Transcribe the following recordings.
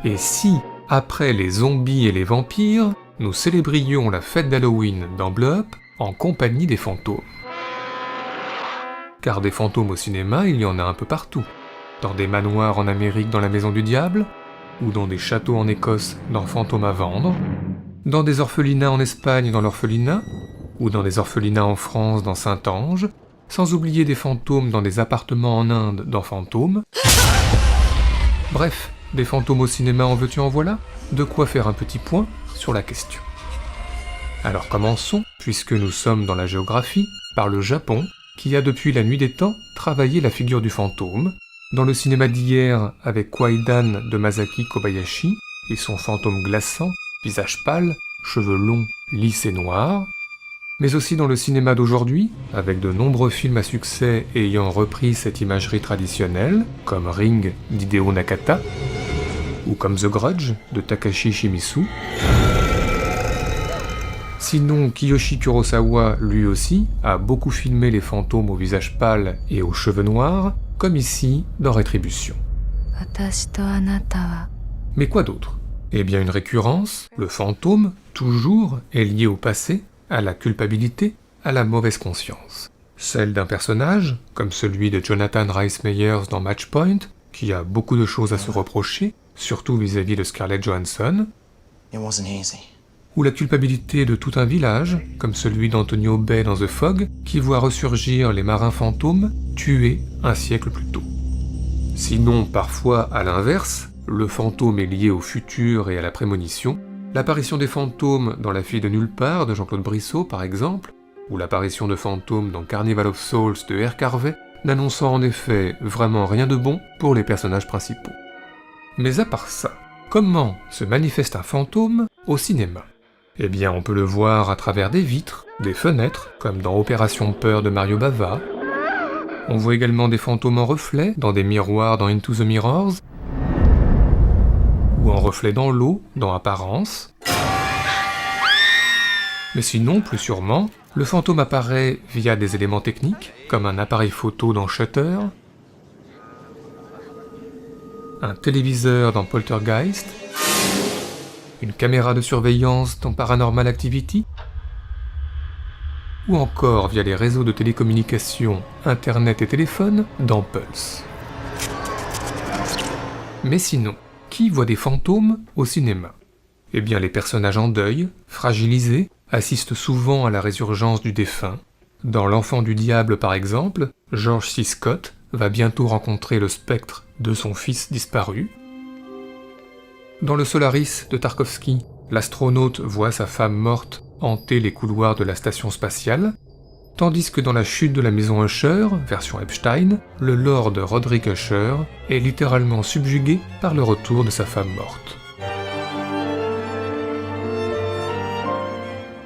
Et si, après les zombies et les vampires, nous célébrions la fête d'Halloween dans Blow Up en compagnie des fantômes? Car des fantômes au cinéma, il y en a un peu partout. Dans des manoirs en Amérique dans La Maison du Diable, ou dans des châteaux en Écosse dans Fantômes à vendre, dans des orphelinats en Espagne dans l'Orphelinat, ou dans des orphelinats en France dans Saint-Ange, sans oublier des fantômes dans des appartements en Inde dans Fantômes. Bref, des fantômes au cinéma en veux-tu en voilà? De quoi faire un petit point sur la question. Alors commençons, puisque nous sommes dans la géographie, par le Japon, qui a depuis la nuit des temps travaillé la figure du fantôme, dans le cinéma d'hier avec Kwaidan de Masaki Kobayashi et son fantôme glaçant, visage pâle, cheveux longs, lisses et noirs, mais aussi dans le cinéma d'aujourd'hui, avec de nombreux films à succès ayant repris cette imagerie traditionnelle, comme Ring d'Hideo Nakata, ou comme The Grudge de Takashi Shimizu. Sinon, Kiyoshi Kurosawa, lui aussi, a beaucoup filmé les fantômes au visage pâle et aux cheveux noirs, comme ici dans Rétribution. Mais quoi d'autre? Eh bien une récurrence, le fantôme, toujours, est lié au passé, à la culpabilité, à la mauvaise conscience. Celle d'un personnage, comme celui de Jonathan Rhys Meyers dans Match Point, qui a beaucoup de choses à se reprocher, surtout vis-à-vis de Scarlett Johansson, ou la culpabilité de tout un village, comme celui d'Antonio Bay dans The Fog, qui voit ressurgir les marins fantômes tués un siècle plus tôt. Sinon, parfois, à l'inverse, le fantôme est lié au futur et à la prémonition, l'apparition des fantômes dans La fille de nulle part de Jean-Claude Brissot, par exemple, ou l'apparition de fantômes dans Carnival of Souls de R. Carvey, n'annonçant en effet vraiment rien de bon pour les personnages principaux. Mais à part ça, comment se manifeste un fantôme au cinéma? Eh bien, on peut le voir à travers des vitres, des fenêtres, comme dans Opération Peur de Mario Bava. On voit également des fantômes en reflet, dans des miroirs dans Into the Mirrors, ou en reflet dans l'eau, dans Apparence. Mais sinon, plus sûrement, le fantôme apparaît via des éléments techniques, comme un appareil photo dans Shutter, un téléviseur dans Poltergeist, une caméra de surveillance dans Paranormal Activity, ou encore via les réseaux de télécommunications, internet et téléphone dans Pulse. Mais sinon, qui voit des fantômes au cinéma? Eh bien les personnages en deuil, fragilisés, assistent souvent à la résurgence du défunt. Dans L'Enfant du Diable par exemple, George C. Scott va bientôt rencontrer le spectre de son fils disparu. Dans le Solaris de Tarkovsky, l'astronaute voit sa femme morte hanter les couloirs de la station spatiale, tandis que dans La chute de la maison Usher, version Epstein, le Lord Roderick Usher est littéralement subjugué par le retour de sa femme morte.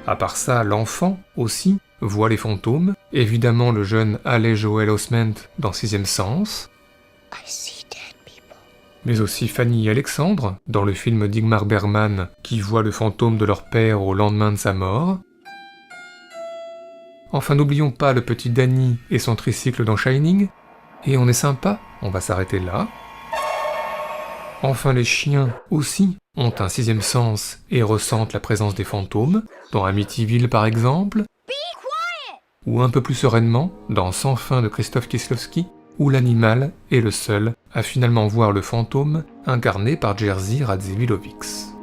À part ça, l'enfant, aussi, voit les fantômes, évidemment le jeune Haley Joel Osment dans Sixième Sens, mais aussi Fanny et Alexandre, dans le film d'Ingmar Bergman, qui voit le fantôme de leur père au lendemain de sa mort. Enfin, n'oublions pas le petit Danny et son tricycle dans Shining, et on est sympa, on va s'arrêter là. Enfin, les chiens, aussi, ont un sixième sens et ressentent la présence des fantômes, dans Amityville par exemple, ou un peu plus sereinement, dans Sans fin de Krzysztof Kieślowski, où l'animal est le seul à finalement voir le fantôme incarné par Jerzy Radziwiłowicz.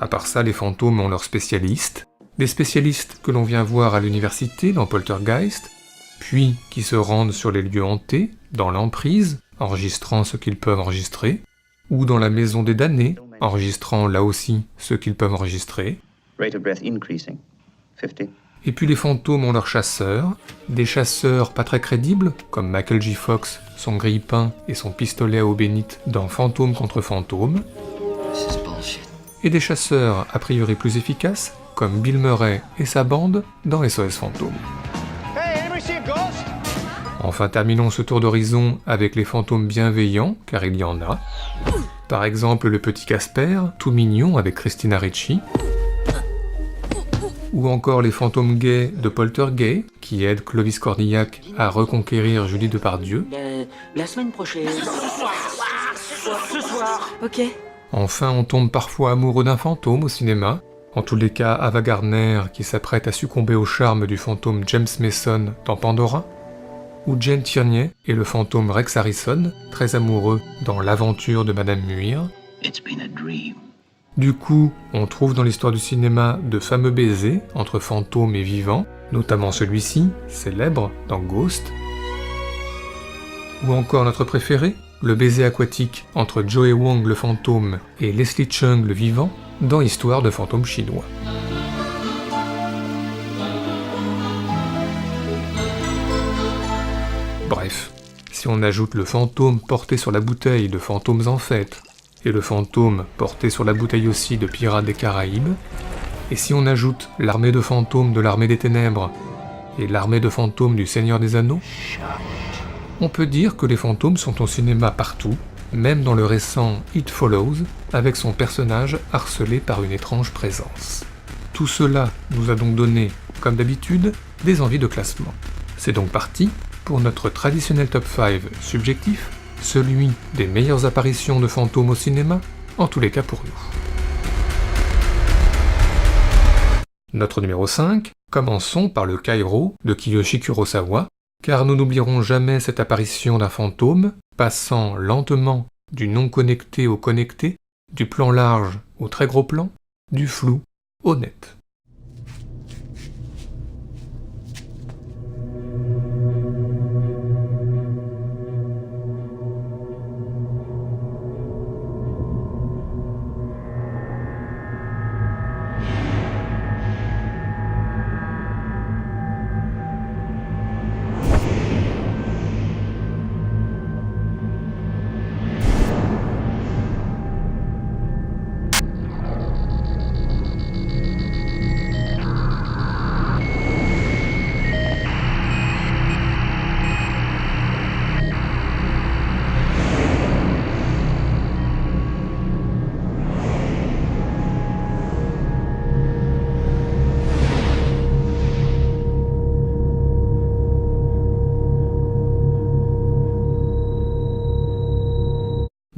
À part ça, les fantômes ont leurs spécialistes, des spécialistes que l'on vient voir à l'université dans Poltergeist, puis qui se rendent sur les lieux hantés, dans l'emprise, enregistrant ce qu'ils peuvent enregistrer, ou dans la maison des damnés, enregistrant là aussi ce qu'ils peuvent enregistrer. Rate of breath increasing. 50. Et puis les fantômes ont leurs chasseurs, des chasseurs pas très crédibles, comme Michael J. Fox, son grille-pain et son pistolet à eau bénite dans Fantôme contre Fantôme, et des chasseurs a priori plus efficaces, comme Bill Murray et sa bande dans SOS Fantôme. Enfin, terminons ce tour d'horizon avec les fantômes bienveillants, car il y en a. Par exemple le petit Casper, tout mignon avec Christina Ricci, ou encore les fantômes gays de Poltergeist, qui aident Clovis Cornillac à reconquérir Julie Depardieu. La semaine prochaine. Ce soir. Ok. Enfin, on tombe parfois amoureux d'un fantôme au cinéma. En tous les cas, Ava Gardner qui s'apprête à succomber au charme du fantôme James Mason dans Pandora, ou Jane Tierney et le fantôme Rex Harrison, très amoureux dans L'aventure de Madame Muir. It's been a dream. Du coup, on trouve dans l'histoire du cinéma de fameux baisers entre fantômes et vivants, notamment celui-ci, célèbre, dans Ghost. Ou encore notre préféré, le baiser aquatique entre Joey Wong le fantôme et Leslie Cheung le vivant, dans Histoire de fantômes chinois. Bref, si on ajoute le fantôme porté sur la bouteille de Fantômes en fête, et le fantôme porté sur la bouteille aussi de Pirates des Caraïbes, et si on ajoute l'armée de fantômes de l'Armée des Ténèbres, et l'armée de fantômes du Seigneur des Anneaux, on peut dire que les fantômes sont au cinéma partout, même dans le récent It Follows, avec son personnage harcelé par une étrange présence. Tout cela nous a donc donné, comme d'habitude, des envies de classement. C'est donc parti pour notre traditionnel top 5 subjectif, celui des meilleures apparitions de fantômes au cinéma, en tous les cas pour nous. Notre numéro 5, commençons par le Kairo de Kiyoshi Kurosawa, car nous n'oublierons jamais cette apparition d'un fantôme, passant lentement du non connecté au connecté, du plan large au très gros plan, du flou au net.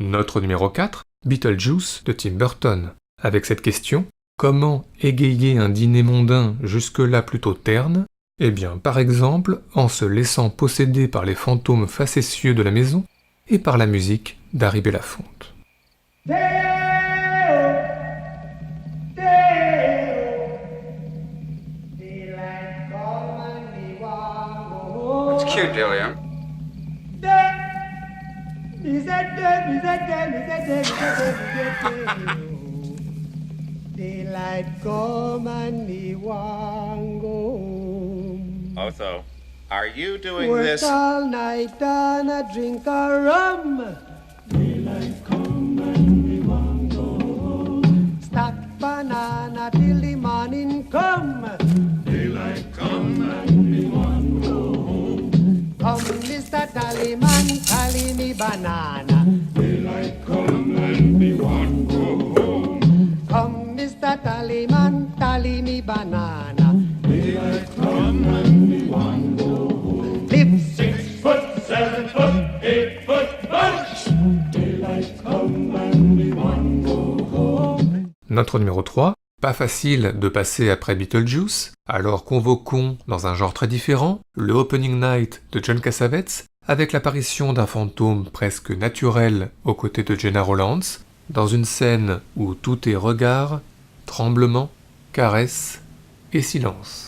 Notre numéro 4, Beetlejuice de Tim Burton, avec cette question « Comment égayer un dîner mondain jusque-là plutôt terne ?» Eh bien, par exemple, en se laissant posséder par les fantômes facétieux de la maison et par la musique d'Harry Belafonte. It's cute, Dillian. Daylight come and me want go home. Also, are you doing Work this? all night and a drink a rum. Daylight come and me want go home. Stack banana till the morning come. Daylight come and me want go home. Come, Mr. Tallyman, tally me banana. Daylight come and me want go home. Come, Mr. Tallyman, tally me banana. Daylight come and me want go home. Live 6 foot, 7 foot, 8 foot bunch. Daylight come and me want go home. Notre numéro 3, pas facile de passer après Beetlejuice, alors convoquons, dans un genre très différent, le Opening Night de John Cassavetes, avec l'apparition d'un fantôme presque naturel aux côtés de Gena Rowlands, dans une scène où tout est regard, tremblement, caresse et silence.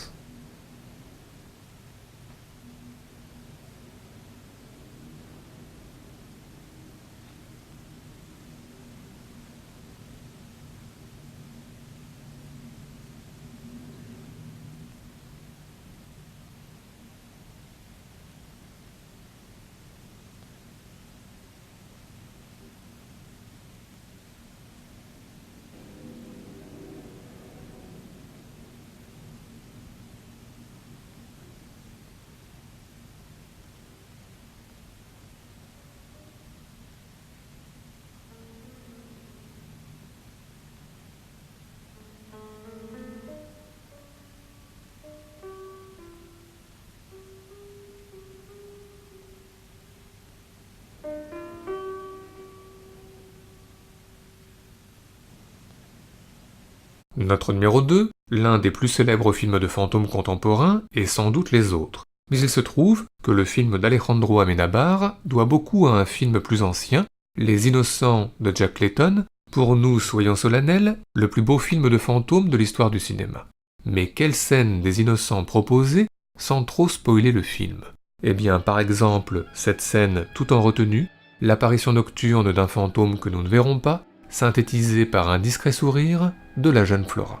Notre numéro 2, l'un des plus célèbres films de fantômes contemporains, et sans doute les autres. Mais il se trouve que le film d'Alejandro Amenábar doit beaucoup à un film plus ancien, Les Innocents de Jack Clayton, pour nous, soyons solennels, le plus beau film de fantômes de l'histoire du cinéma. Mais quelle scène des Innocents proposée sans trop spoiler le film? Eh bien, par exemple, cette scène tout en retenue, l'apparition nocturne d'un fantôme que nous ne verrons pas, synthétisée par un discret sourire de la jeune Flora.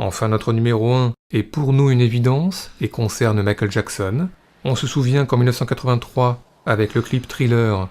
Enfin, notre numéro 1 est pour nous une évidence et concerne Michael Jackson. On se souvient qu'en 1983, avec le clip Thriller,